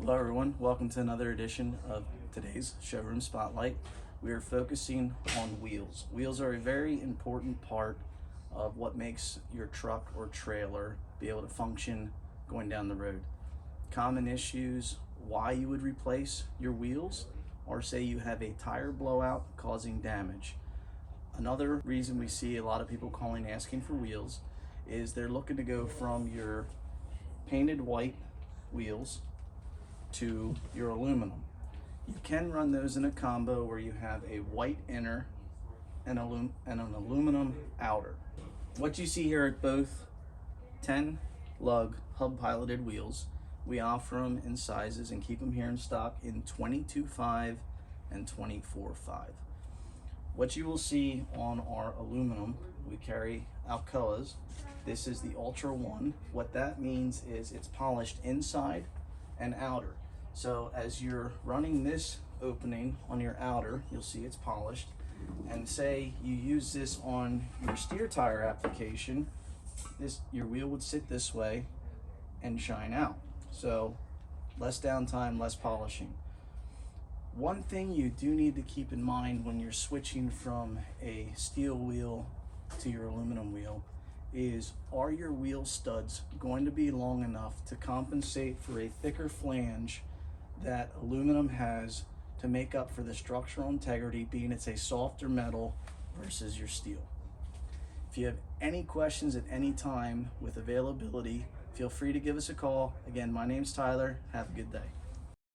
Hello everyone, welcome to another edition of today's Showroom Spotlight. We are focusing on wheels. Wheels are a very important part of what makes your truck or trailer be able to function going down the road. Common issues, why you would replace your wheels, or say you have a tire blowout causing damage. Another reason we see a lot of people calling asking for wheels is they're looking to go from your painted white wheels to your aluminum. You can run those in a combo where you have a white inner and an aluminum outer. What you see here at both 10 lug hub piloted wheels, we offer them in sizes and keep them here in stock in 22.5 and 24.5. What you will see on our aluminum, we carry Alcoas. This is the Ultra 1. What that means is it's polished inside and outer. So as you're running this opening on your outer, you'll see it's polished. And say you use this on your steer tire application, your wheel would sit this way and shine out. So less downtime, less polishing. One thing you do need to keep in mind when you're switching from a steel wheel to your aluminum wheel is, are your wheel studs going to be long enough to compensate for a thicker flange that aluminum has to make up for the structural integrity, being it's a softer metal versus your steel? If you have any questions at any time with availability, feel free to give us a call. Again, my name's Tyler. Have a good day.